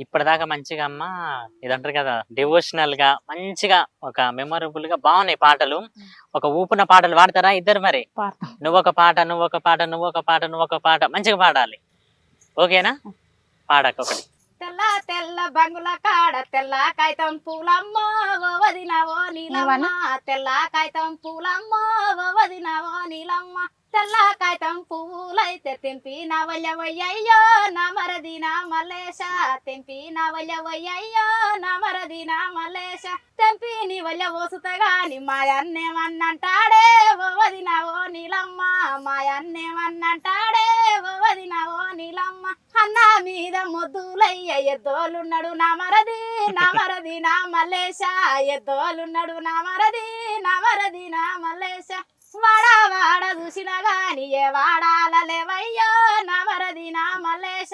ఇప్పటిదాకా మంచిగా అమ్మ ఇదంటారు కదా డివోషనల్ గా మంచిగా ఒక మెమొరబుల్ గా బాగున్నాయి పాటలు. ఒక ఊపున పాటలు పాడతారా ఇద్దరు మరి? పాడతాం. నువ్వొక పాట నువ్వొక పాట నువ్వొక పాట నువ్వొక పాట మంచిగా పాడాలి. ఓకేనా? పాడక ఒకటి. తెల్ల తెల్ల బంగుల కాడ తెల్ల కాగితం పూలమ్మ ఓ వదినవో నీలమ్మ తెల్ల కాగితం పూలమ్మ ఓ వదినవో నీలమ్మ తెల్ల కాగితం పువ్వులైతే తెంపి నా వయ్యవయ్యయ్యో నా మరదిన మల్లేశ తెంపి నా వయ్యవయ్యయ్యో నా మరదిన మల్లేశ తెంపి నీ వయ్య పోసుతగాని మాయన్నేమన్నంటాడే ఓ వదినవో నీలమ్మ మాయన్నేమన్నంటాడే ఓ వదినవో నీలమ్మ అన్న మీద మొద్దులయ్య ఎద్దోలున్నాడు నా మరది నా మల్లేశ ఎద్దోలున్నాడు నా మరది నా మల్లేశ వాడా వాడ చూసినా గాని ఏ వాడాలలేవయ్యో నా మరది నా మల్లేశ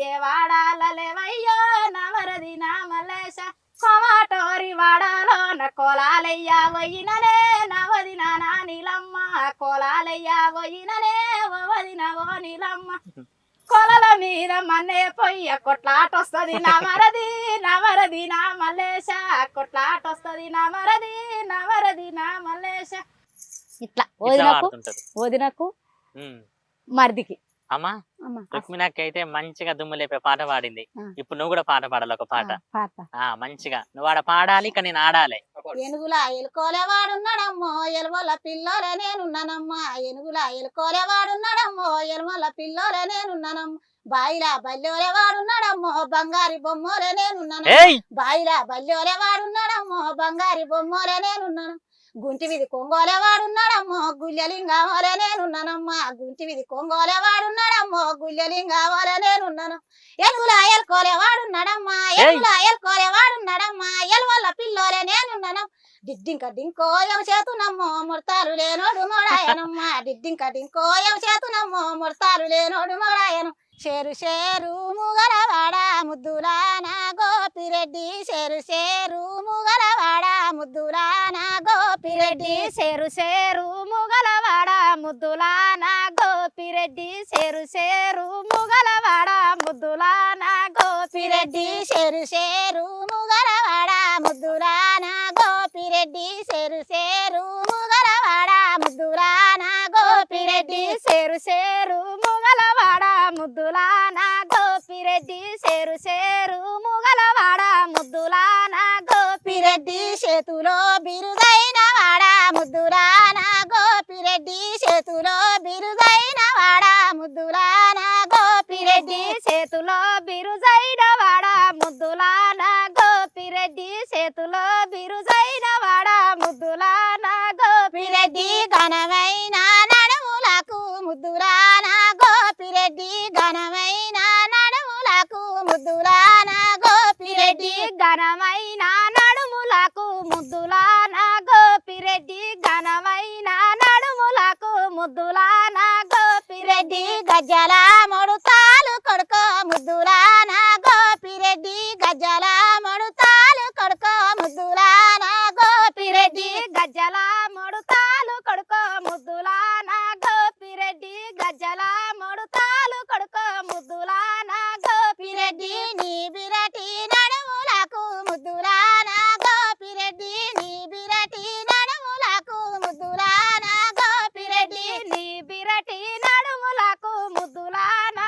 ఏ వాడాలలేవయ్యో నా మరది నా మల్లేశ కోమాటోరి వాడాలో నా కోలాలయ్యా పోయిననే నా వదిన నా నీలమ్మ కోలాలయ్యా పోయిననే ఓ వదిన ఓ నీలమ్మ కొలల మీద మన్నే పొయ్య కొట్లాటొస్తది నా మరది నా మల్లేశ కొట్లాటొస్తది నా మరది నా మల్లేశ ఇట్లా వదినకు మరిదికి. అమ్మా రుక్మిణకి అయితే మంచిగా దుమ్ము లేపే పాట పాడింది. ఇప్పుడు నువ్వు కూడా పాట పాడాలి ఒక పాట. మంచిగా నువ్వు ఆడ పాడాలి, ఇక నేను ఆడాలి. ఎనుగులా ఎలుకోలేవాడున్నాడమ్మో ఎలువల పిల్లోలే నేనున్నానమ్మా ఎనుగులా ఎలుకోలేవాడున్నాడమ్మో ఎలువల పిల్లోలే నేనున్నానమ్మ బాయిలా బల్లోలే వాడున్నాడమ్మో బంగారి బొమ్మోలే నేనున్నాను బాయిలా బల్లోలే వాడున్నాడమ్మో బంగారి బొమ్మోలే నేనున్నాను గుంటి విధి కొంగోలే వాడున్నాడమ్మో గుళ్ళలింగామోలే నేనున్నానమ్మా గుంటి విధి కొంగోలే వాడున్నాడమ్మో గుళ్ళలింగామోలే నేనున్నాను ఎలుగులా ఎలుకోలే వాడున్నాడమ్మా ఎలుగులా ఎలుకోలే వాడున్నాడమ్మా ఎలువల్ల పిల్లోలే నేనున్నాను డిడ్డింక డింకోయం చేతునమ్మో ముడతారు లేనోడు మోడాయనమ్మా డిడ్డింక డింకోయం చేతునమ్మో ముడతారు లేనోడు మోడాయను షేరు షేరు ముగలవాడ ముద్దులాన గోపిరెడ్డి షేరు షేరు ముగలవాడ ముద్దులాన గోపిరెడ్డి షేరు షేరు ముగలవాడ ముద్దులాన గోపిరెడ్డి షేరు షేరు ముగలవాడ ముద్దులాన గోపిరెడ్డి షేరు షేరు ముగలవాడ ముద్దులాన గోపిరెడ్డి షేరు షేరు ముగలవాడ ముద్దులాన గోపిరెడ్డి షేరు షేరు ముగలవాడ ముద్దులాన గోపిరెడ్డి షేరు షేరు ముగలవాడ ముద్దులాన గోపిరెడ్డి చేతులో బిరుదైన వాడ ముద్దులాన గోపిరెడ్డి చేతులో బిరుదైన వాడ ముద్దులాన గోపిరెడ్డి చేతులో బిరుదైన వాడ ముద్దులాన గోపిరెడ్డి చేతులో బిరుదైన వాడ ముద్దులాన గోపిరెడ్డి ఘనమైన నడుములకు ముద్దులాన గోపిరెడ్డి ఘనమైన నడుములకు ముద్దులాన గోపిరెడ్డి ఘనమైన నడుములకు ముద్దులాన గోపిరెడ్డి ఘనమైన నడుములకు ముద్దులాన గోపిరెడ్డి గజ్జల మొడుతాలు కొడుకో ముద్దులాన గోపిరెడ్డి గజ్జల మొడుతాలు కొడుకో ముద్దులాన గోపిరెడ్డి గజ్జల మొడుతాలు కొడుకో ముద్దులాన గోపిరెడ్డి గజ్జల మొడుతాలు కొడుకో ముద్దులాన గోపిరెడ్డి నీ బిరటి నడుములకు ముద్దులాన గోపిరెడ్డి నీ బిరటి నడుములకు ముద్దులాన గోపిరెడ్డి నీ బిరటి నడుములకు ముద్దులాన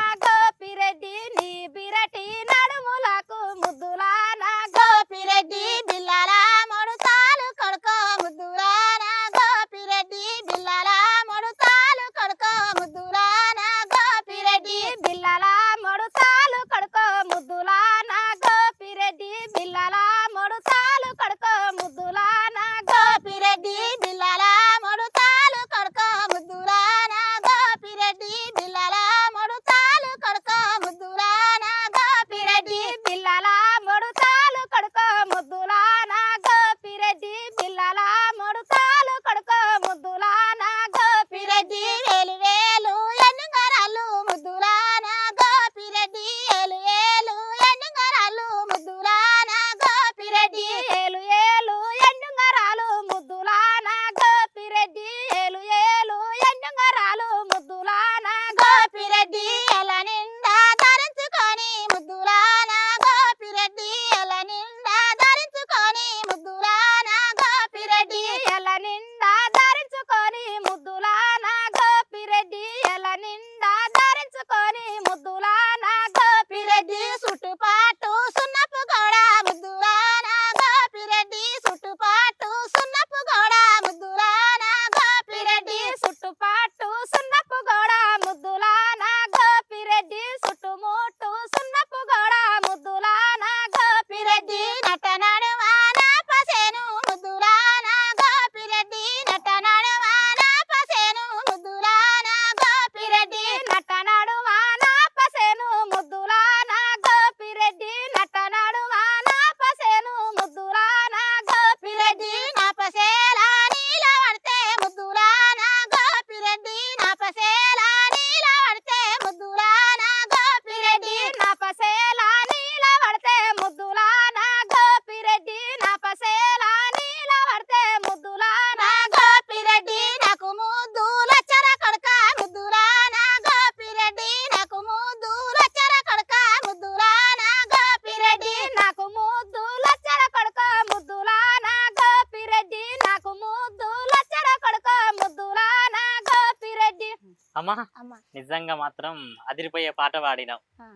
అమ్మా అమ్మ నిజంగా మాత్రం అదిరిపోయే పాట పాడినావు. ఆ.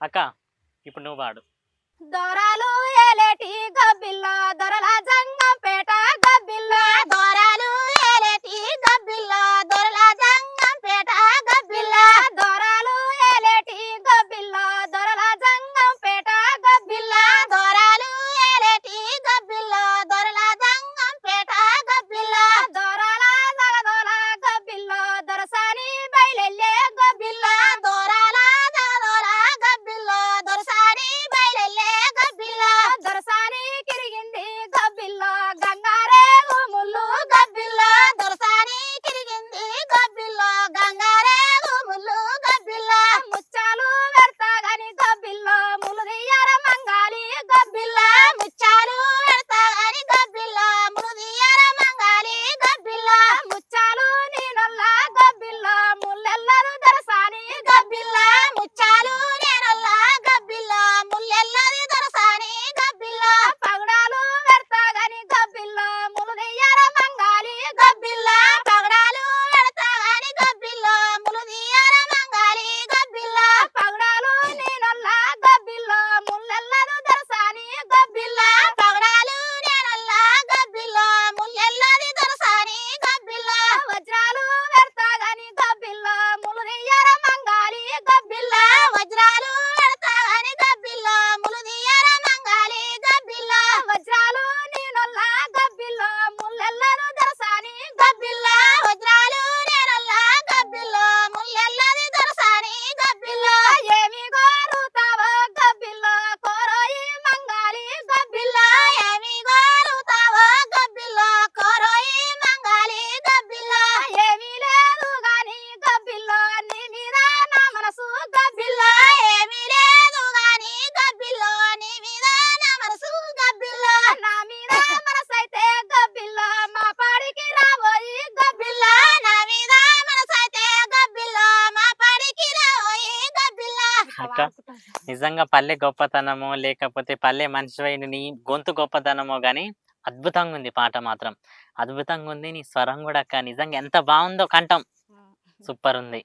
అక్క ఇప్పుడు నువ్వు పాడు. దొరలు ఏలేటి గబ్బిల్ల దొరల జంగంపేట గబ్బిల్ల దొరలు ఏలేటి గబ్బిల్ల దొరల జంగంపేట గబ్బిల్ల దొరలు ఏలేటి గబ్బిల్ల దొరల జంగంపేట గబ్బిల్ల దొరలు ఏలేటి గబ్బిల్ల దొరల జంగంపేట గబ్బిల్ల దొరల దొరల గబ్బిల్ల దొరసాని బయలెల్లే గబ్బిల్ల దొరల దొరల గబ్బిల్ల దొరసాని బయలెల్లే గబ్బిల్ల దొరసాని కిరిగింది గబ్బిల్ల గంగారేగు ముల్లు గబ్బిల్ల దొరసాని కిరిగింది గబ్బిల్ల గంగారేగు ముల్లు గబ్బిల్ల ముచ్చాలు పెడతాగని గబ్బిల్ల ములు దియ్యర మంగాలి గబ్బిల్ల ముచ్చాలు పెడతాగని గబ్బిల్ల ములు దియ్యర మంగాలి గబ్బిల్ల ముచ్చాలు నీనొల్ల గబ్బిల్ల ముల్లెల్లరు దొరసాని గబ్బిల్ల ముచ్చాలు నేనొల్ల గబ్బిల్ల ముల్లెల్లరి దొరసాని గబ్బిల్ల పగడాలు పెడతాగని గబ్బిల్ల ములు దియ్యర మంగాలి గబ్బిల్ల పగడాలు పెడతాగని గబ్బిల్ల ములు దియ్యర మంగాలి గబ్బిల్ల పగడాలు నేనొల్ల గబ్బిల్ల ముల్లెల్లరు దొరసాని గబ్బిల్ల పగడాలు నేనొల్ల గబ్బిల్ల ముల్లెల్లరి దొరసాని గబ్బిల్ల వజ్రాలు పెడతాగని గబ్బిల్ల ములు దియ్యర మంగాలి గబ్బిల్ల వజ్రాలు పెడతాగని గబ్బిల్ల ములు దియ్యర మంగాలి గబ్బిల్ల వజ్రాలు నేనొల్ల గబ్బిల్ల ముల్లెల్లరు దొరసాని గబ్బిల్ల వజ్రాలు నేనొల్ల గబ్బిల్ల ముల్లెల్లరి దొరసాని గబ్బిల్ల ఏమి గోరుతావో గబ్బిల్ల కోరోయి మంగాలి గబ్బిల్ల ఏమి గోరుతావో గబ్బిల్ల కోరోయి మంగాలి గబ్బిల్ల ఏమీ లేదు గాని గబ్బిల్ల నీ మీద నా మనసు గబ్బిల్ల ఏమీ లేదు గాని గబ్బిల్ల నీ మీద నా మనసు గబ్బిల్ల నా మీద మనసైతే గబ్బిల్ల మా పాడికి రాబోయి గబ్బిల్ల నా మీద మనసైతే గబ్బిల్ల మా పాడికి రాబోయి గబ్బిల్ల అక్క నిజంగా పల్లె గొప్పతనమో లేకపోతే పల్లె మనిషి నీ గొంతు గొప్పతనమో గానీ అద్భుతంగా ఉంది పాట మాత్రం. అద్భుతంగా ఉంది నీ స్వరం కూడా అక్క. నిజంగా ఎంత బాగుందో కంఠం. సూపర్ ఉంది.